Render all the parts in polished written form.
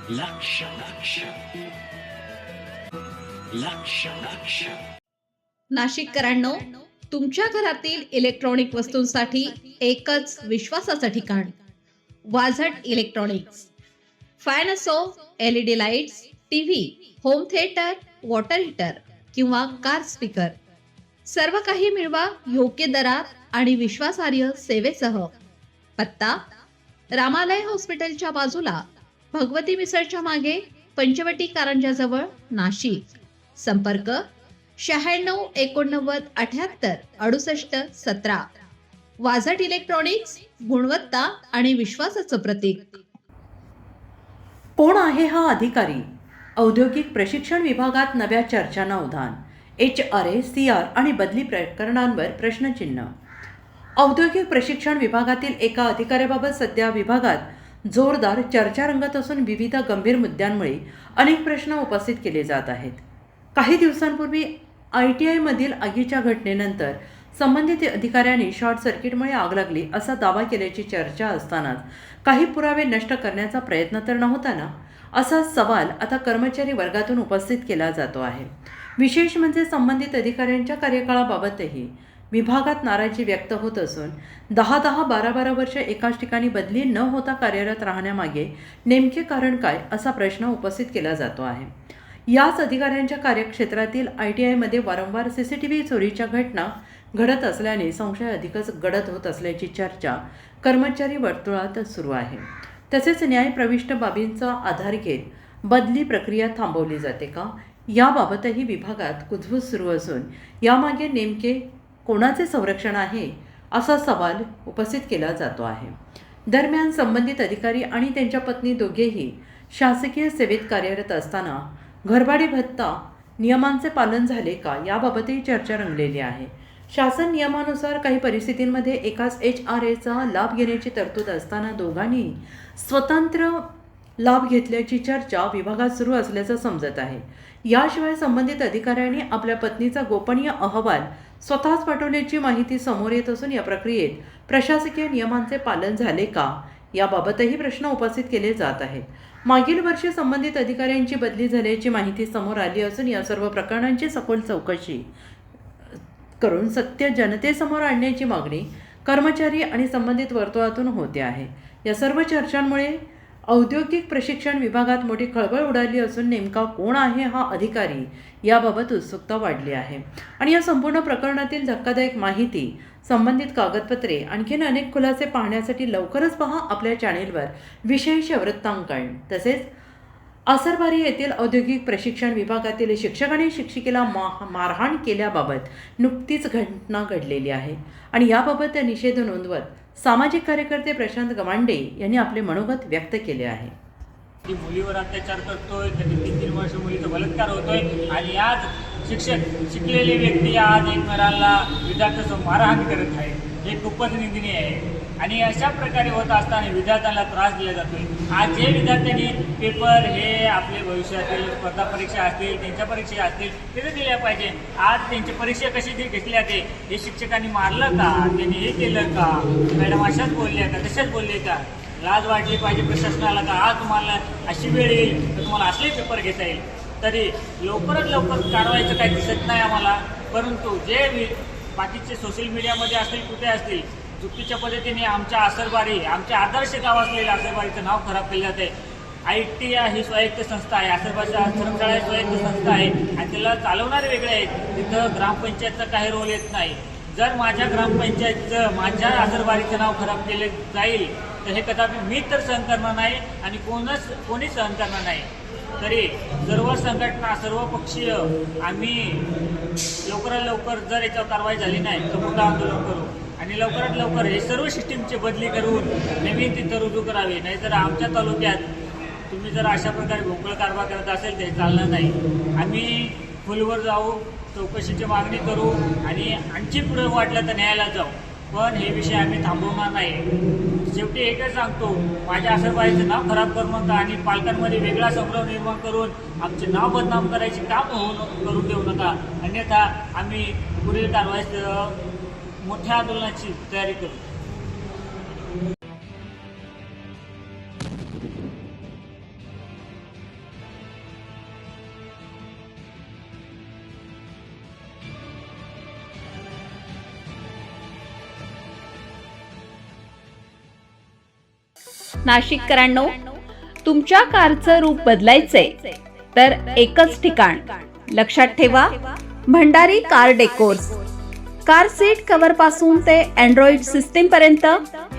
लक्ष लक्ष लक्ष लक्ष नाशिककरांनो, तुमच्या घरातील इलेक्ट्रॉनिक वस्तूंसाठी एकच विश्वासाचं ठिकाण वाझट इलेक्ट्रॉनिक्स. फॅन असो, LED lights, TV, home theatre, water heater किंवा कार स्पीकर, सर्व काही मिळवा योग्य दरात आणि विश्वासार्ह सेवेसह. पत्ता: रामालय हॉस्पिटलच्या बाजूला, भगवती मिसळच्या मागे, पंचवटी कारंजाजवळ, नाशिक. संपर्क: 96 89 78 68 17. वाझट इलेक्ट्रॉनिक्स, गुणवत्ता आणि विश्वासाचं प्रतीक. कोण आहे हा अधिकारी? औद्योगिक प्रशिक्षण विभागात नव्या चर्चांना उधाण. HRA, CR आणि बदली प्रकरणांवर प्रश्नचिन्ह. औद्योगिक प्रशिक्षण विभागातील एका अधिकाऱ्याबाबत सध्या विभागात जोरदार चर्चा रंगत असून विविध गंभीर मुद्द्यांमुळे अनेक प्रश्न उपस्थित केले जात आहेत. काही दिवसांपूर्वी ITI मधील आगीच्या घटनेनंतर संबंधित अधिकाऱ्यांनी शॉर्ट सर्किटमुळे आग लागली असा दावा केल्याची चर्चा असतानाच काही पुरावे नष्ट करण्याचा प्रयत्न तर नव्हता ना, असा सवाल आता कर्मचारी वर्गातून उपस्थित केला जातो आहे. विशेष म्हणजे संबंधित अधिकाऱ्यांच्या कार्यकाळाबाबतही विभागात नाराजी व्यक्त होत असून 10-10, 12-12 वर्ष एकाच ठिकाणी बदली न होता कार्यरत राहण्यामागे नेमके कारण काय, असा प्रश्न उपस्थित केला जातो आहे. याच अधिकाऱ्यांच्या कार्यक्षेत्रातील ITI मध्ये वारंवार CCTV चोरीच्या घटना घडत असल्याने संशय अधिकच गडद होत असल्याची चर्चा कर्मचारी वर्तुळात सुरू आहे. तसेच न्यायप्रविष्ट बाबींचा आधार घेत बदली प्रक्रिया थांबवली जाते का, याबाबतही विभागात कुजबूज सुरू असून यामागे नेमके कोणाचे संरक्षण आहे, असा सवाल उपस्थित केला जातो आहे. दरम्यान संबंधित अधिकारी आणि त्यांच्या पत्नी दोघेही शासकीय सेवेत कार्यरत असताना घरभाडे भत्ता नियमांचे पालन झाले का, याबाबतही चर्चा रंगलेली आहे. शासन नियमानुसार काही परिस्थितींमध्ये एकाच HRAचा लाभ घेण्याची तरतूद असताना दोघांनी स्वतंत्र लाभ घेतल्याची चर्चा विभागात सुरू असल्याचं समजत आहे. याशिवाय संबंधित अधिकाऱ्यांनी आपल्या पत्नीचा गोपनीय अहवाल स्वतःच पाठवल्याची माहिती समोर येत असून या प्रक्रियेत प्रशासकीय नियमांचे पालन झाले का, याबाबतही प्रश्न उपस्थित केले जात आहेत. मागील वर्षी संबंधित अधिकाऱ्यांची बदली झाल्याची माहिती समोर आली असून या सर्व प्रकरणांची सखोल चौकशी करून सत्य जनतेसमोर आणण्याची मागणी कर्मचारी आणि संबंधित वर्तुळातून होते आहे. या सर्व चर्चांमुळे औद्योगिक प्रशिक्षण विभागात मोठी खळबळ उडाली असून नेमका कोण आहे हा अधिकारी, याबाबत उत्सुकता वाढली आहे. आणि या संपूर्ण प्रकरणातील धक्कादायक माहिती, संबंधित कागदपत्रे, आणखीन अनेक खुलासे पाहण्यासाठी लवकरच पहा आपल्या चॅनेलवर विशेष वृत्तांकन. तसेच आसरबारी येथील औद्योगिक प्रशिक्षण विभागातील शिक्षकाने शिक्षिकेला मारहाण केल्याबाबत नुकतीच घटना घडलेली आहे आणि याबाबत निषेध नोंदवत सामाजिक कार्यकर्ते प्रशांत गवांडे यांनी आपले मनोगत व्यक्त केले आहे. मुलीवर अत्याचार करतोय, कधी 3-3 वर्ष मुलीचा बलात्कार होतोय आणि आज शिकलेली व्यक्ती आज एकमेकांना विद्यार्थ्यांचं मारहाण करत आहे. हे खूपच निंदनीय आहे आणि अशा प्रकारे होत असताना विद्यार्थ्यांना त्रास दिला जातोय. आज जे विद्यार्थ्यांनी पेपर हे आपले भविष्यातील स्पर्धा परीक्षा असतील, त्यांच्या परीक्षा असतील, तिथे दिल्या पाहिजे. आज त्यांची परीक्षा कशी घेतल्या ते हे शिक्षकांनी मारलं का, त्यांनी हे केलं का, मॅडम अशाच बोलल्या का, तशाच बोलले का, लाज वाटली पाहिजे प्रशासनाला का आज तुम्हाला अशी वेळ येईल तर तुम्हाला असले पेपर घेता येईल. तरी लवकरात लवकर कारवाईचं काही दिसत नाही आम्हाला. परंतु जे बाकीचे सोशल मीडियामध्ये असतील, कुठे असतील, चुकीच्या पद्धतीने आमच्या आसरबारी, आमचे आदर्श गाव असलेल्या आसरबारीचं नाव खराब केलं जाते. ITI ही स्वायत्त संस्था आहे, आसरबारीच्या धर्मशाळा ही स्वायत्त संस्था आहे आणि त्याला चालवणारे वेगळे आहेत. तिथं ग्रामपंचायतचा काही रोल येत नाही. जर माझ्या ग्रामपंचायतचं, माझ्या आसरबारीचं नाव खराब केले जाईल तर हे कदापि मी तर सहन करणार नाही आणि कोणी सहन करणार नाही. तरी सर्व संघटना, सर्व पक्षीय आम्ही लवकरात लवकर जर याच्यावर कारवाई झाली नाही तर मोठं आंदोलन करू आणि लवकरात लवकर हे सर्व सिस्टीमची बदली करून नवीन तिथं रुजू करावी. नाहीतर आमच्या तालुक्यात तुम्ही जर अशा प्रकारे भोंगळ कारभार करत असेल तर हे चालणार नाही. आम्ही खोलवर जाऊ, चौकशीची मागणी करू आणि आणखी पुढे वाटलं तर न्यायालयात जाऊ, पण हे विषय आम्ही थांबवणार नाही. शेवटी एकच सांगतो, माझ्या आसरबाईचं नाव खराब करू नका आणि पालकांमध्ये वेगळा संभ्रम निर्माण करून आमचे नाव बदनाम करायचे काम करून देऊ नका, अन्यथा आम्ही पुढील कारवाईस मोठ्या आंदोलनाची तयारी करू. नाशिककरांनो, तुमच्या कारचं रूप बदलायचंय तर एकच ठिकाण लक्षात ठेवा, Bhandari car decors. Car seat cover पासून ते अँड्रॉइड सिस्टीम पर्यंत,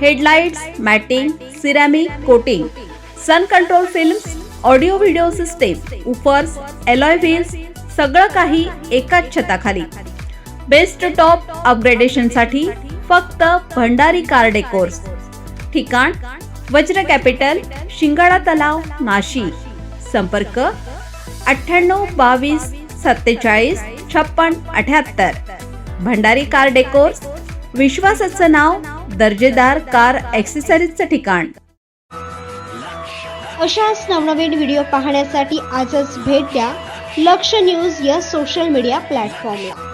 headlights, matting, ceramic coating, sun control films, audio video system, woofers, alloy wheels, सगळं काही एकाच छताखाली. बेस्ट टॉप अपग्रेडेशनसाठी फक्त भंडारी कार डेकोर्स. ठिकाण वज्र कॅपिटल, शिंगाडा तलाव, नाशिक. संपर्क 98 22 47 56 78. भंडारी कार डेकोर्स, विश्वासाचं नाव, दर्जेदार कार ॲक्सेसरीजचं ठिकाण. अशाच नवनवीन व्हिडिओ पाहण्यासाठी आजच भेट द्या लक्ष न्यूज या सोशल मीडिया प्लॅटफॉर्मला.